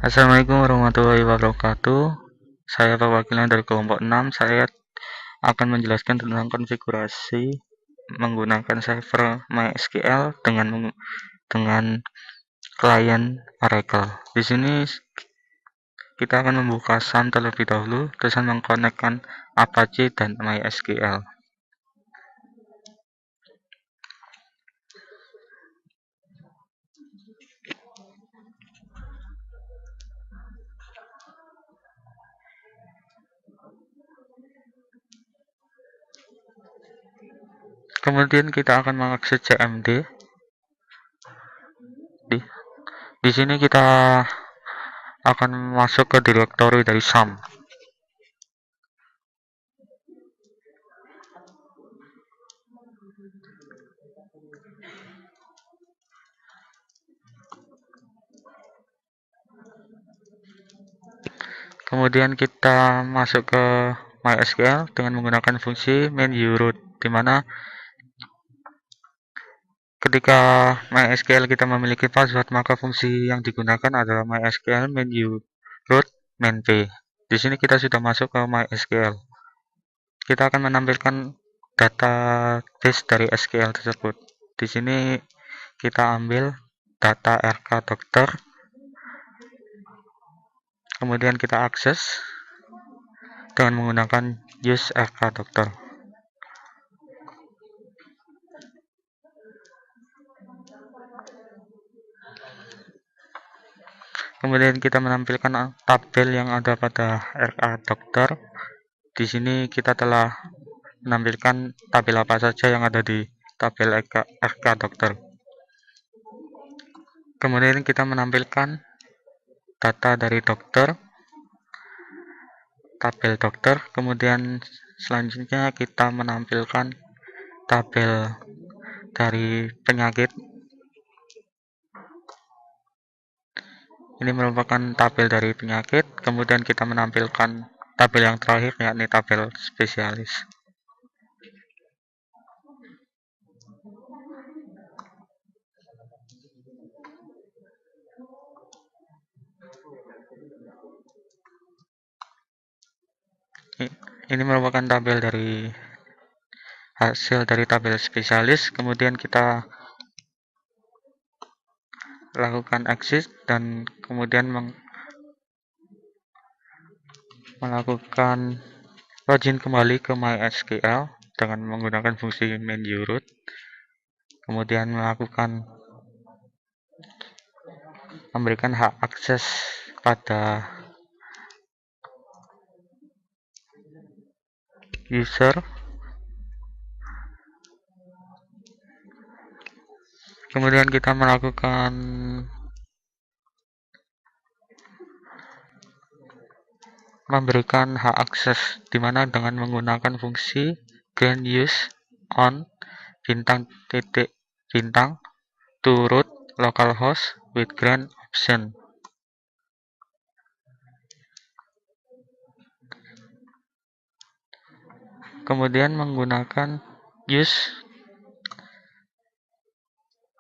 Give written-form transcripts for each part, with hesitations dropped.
Assalamualaikum warahmatullahi wabarakatuh. Saya perwakilan dari kelompok 6. Saya akan menjelaskan tentang konfigurasi menggunakan server MySQL dengan klien Oracle. Di sini kita akan membuka SAM terlebih dahulu, terus mengkonekkan Apache dan MySQL. Kemudian kita akan mengakses CMD. Di sini kita akan masuk ke direktori dari SAM. Kemudian kita masuk ke MySQL dengan menggunakan fungsi main_uroot, di mana ketika MySQL kita memiliki password, maka fungsi yang digunakan adalah MySQL main_uroot main_p. Di sini kita sudah masuk ke MySQL. Kita akan menampilkan database dari SQL tersebut. Di sini kita ambil data RK dokter. Kemudian kita akses dengan menggunakan use RK dokter. Kemudian kita menampilkan tabel yang ada pada RK dokter. Di sini kita telah menampilkan tabel apa saja yang ada di tabel RK dokter. Kemudian kita menampilkan data dari dokter, tabel dokter. Kemudian selanjutnya kita menampilkan tabel dari penyakit. Ini merupakan tabel dari penyakit. Kemudian kita menampilkan tabel yang terakhir, yakni tabel spesialis. Ini merupakan tabel dari hasil dari tabel spesialis. Kemudian kita lakukan exit dan kemudian melakukan login kembali ke MySQL dengan menggunakan fungsi main_uroot. Kemudian memberikan hak akses pada user. Kemudian kita melakukan memberikan hak akses, di mana dengan menggunakan fungsi grant use on bintang to root localhost with grant option. Kemudian menggunakan use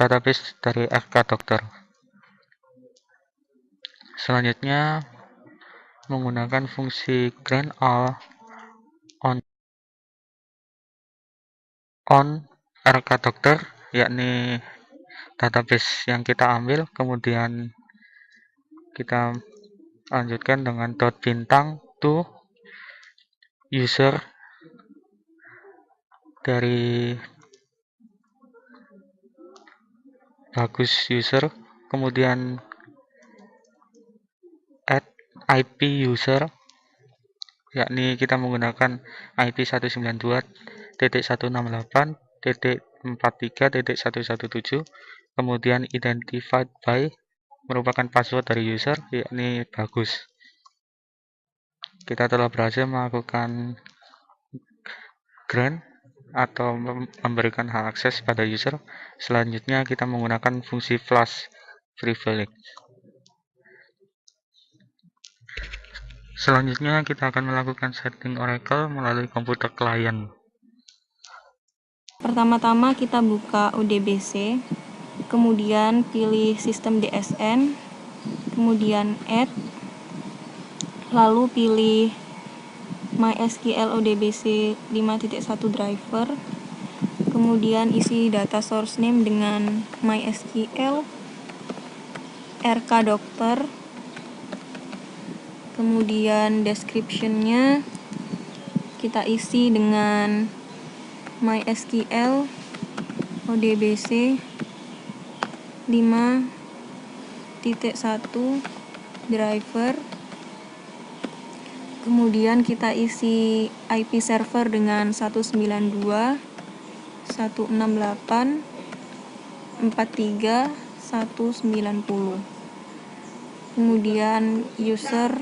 database dari RK dokter. Selanjutnya menggunakan fungsi grant all on RK dokter, yakni database yang kita ambil. Kemudian kita lanjutkan dengan bintang to user dari bagus user. Kemudian add IP user, yakni kita menggunakan IP 192.168.43.117. kemudian identified by merupakan password dari user, yakni bagus. Kita telah berhasil melakukan grant atau memberikan hak akses pada user. Selanjutnya kita menggunakan fungsi flash privilege. Selanjutnya kita akan melakukan setting Oracle melalui komputer klien. Pertama-tama kita buka UDBC, kemudian pilih sistem DSN, kemudian add, lalu pilih MySQL ODBC 5.1 driver, kemudian isi data source name dengan MySQL RK dokter, kemudian description-nya kita isi dengan MySQL ODBC 5.1 driver, kemudian kita isi IP server dengan 192.168.43.190, kemudian user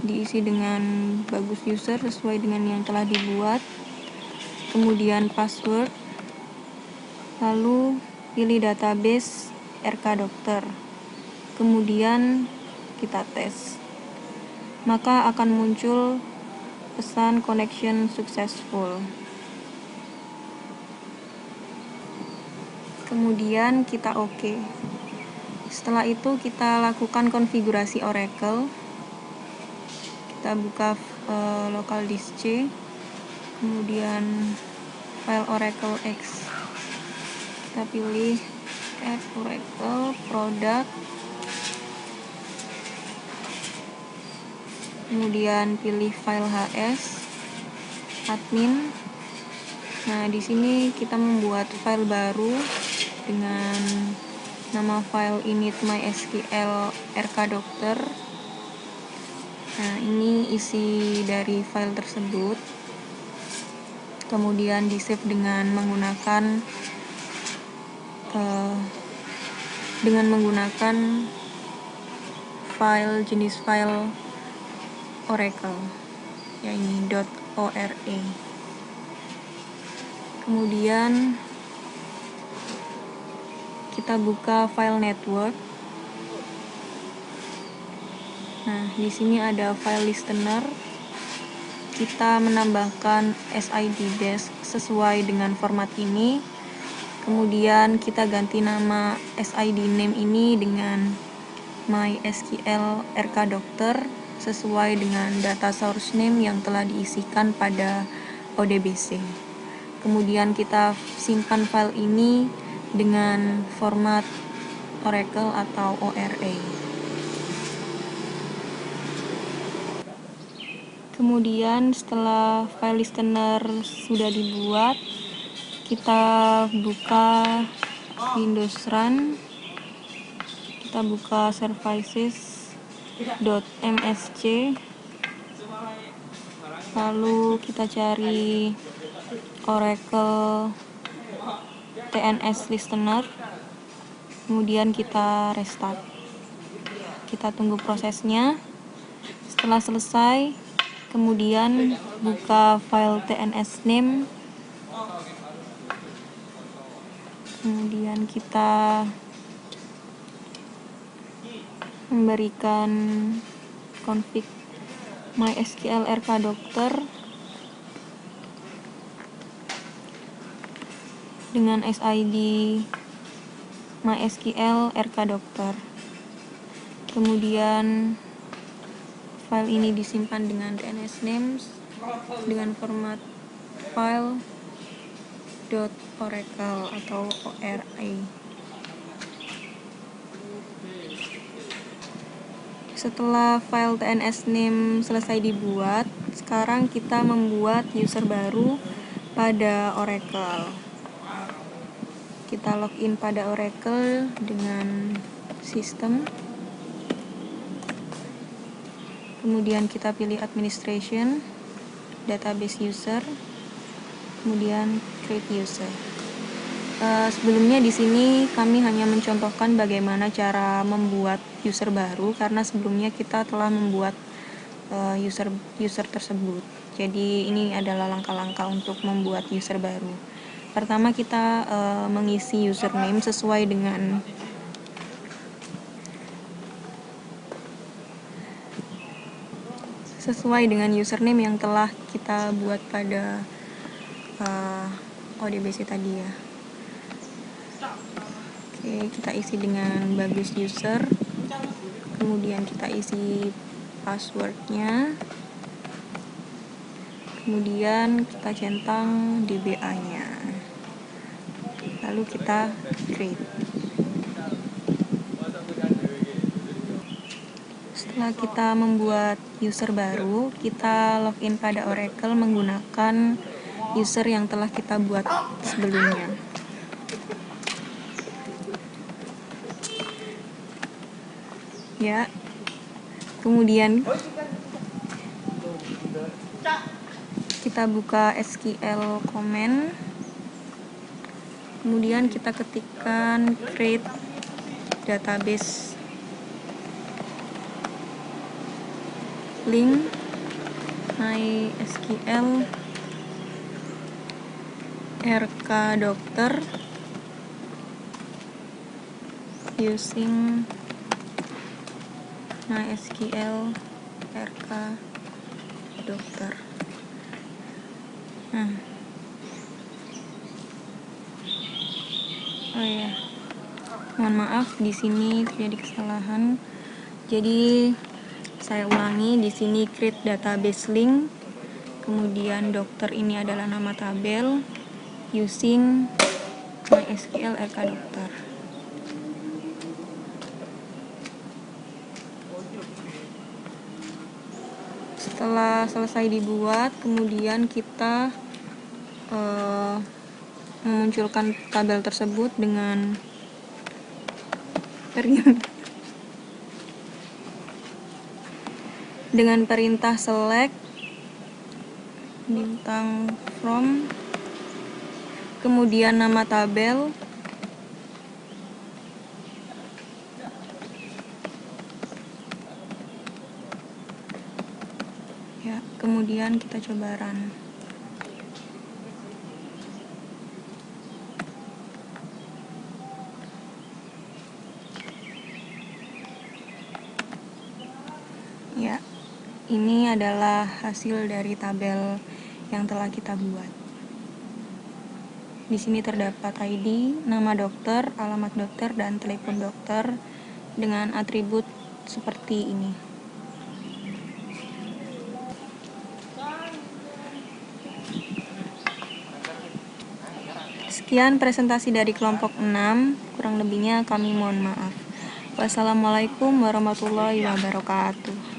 diisi dengan bagus user sesuai dengan yang telah dibuat, kemudian password, lalu pilih database RK dokter, kemudian kita tes, maka akan muncul pesan connection successful. Kemudian kita OK. Setelah itu kita lakukan konfigurasi Oracle. Kita buka local disk C, kemudian file Oracle X, kita pilih add Oracle product, kemudian pilih file HS admin. Nah, di sini kita membuat file baru dengan nama file init MySQL RK dokter. Nah, ini isi dari file tersebut. Kemudian di save dengan menggunakan file jenis file Oracle, yaitu .ora. Kemudian kita buka file network. Nah, di sini ada file listener. Kita menambahkan SID desk sesuai dengan format ini. Kemudian kita ganti nama SID name ini dengan MySQL RK dokter sesuai dengan data source name yang telah diisikan pada ODBC. Kemudian kita simpan file ini dengan format Oracle atau ORA. Kemudian setelah file listener sudah dibuat, kita buka Windows Run, kita buka services.msc, lalu kita cari Oracle TNS listener, kemudian kita restart. Kita tunggu prosesnya. Setelah selesai, kemudian buka file TNS name, kemudian kita memberikan config MySQL RK dokter dengan SID MySQL RK dokter. Kemudian file ini disimpan dengan DNS names dengan format file .oracle atau ORA. Setelah file TNS name selesai dibuat, sekarang kita membuat user baru pada Oracle. Kita login pada Oracle dengan sistem. Kemudian kita pilih administration, database user, kemudian create user. Sebelumnya di sini kami hanya mencontohkan bagaimana cara membuat user baru karena sebelumnya kita telah membuat user tersebut. Jadi ini adalah langkah-langkah untuk membuat user baru. Pertama kita mengisi username sesuai dengan username yang telah kita buat pada ODBC tadi ya. Oke, kita isi dengan bagus user. kemudian kita isi passwordnya, kemudian kita centang DBA-nya, lalu kita create. Setelah kita membuat user baru, kita login pada Oracle menggunakan user yang telah kita buat sebelumnya. Ya, kemudian kita buka SQL comment, kemudian kita ketikkan create database link MySQL RK dokter using MySQL RK dokter. Oh ya, mohon maaf di sini terjadi kesalahan. Jadi saya ulangi, di sini create database link, kemudian dokter ini adalah nama tabel using MySQL RK dokter. Setelah selesai dibuat, kemudian kita memunculkan tabel tersebut dengan perintah select bintang from, kemudian nama tabel, ya, kemudian kita coba run. Ya, ini adalah hasil dari tabel yang telah kita buat. Di sini terdapat ID, nama dokter, alamat dokter, dan telepon dokter dengan atribut seperti ini. Sekian presentasi dari kelompok 6, kurang lebihnya kami mohon maaf. Wassalamualaikum warahmatullahi wabarakatuh.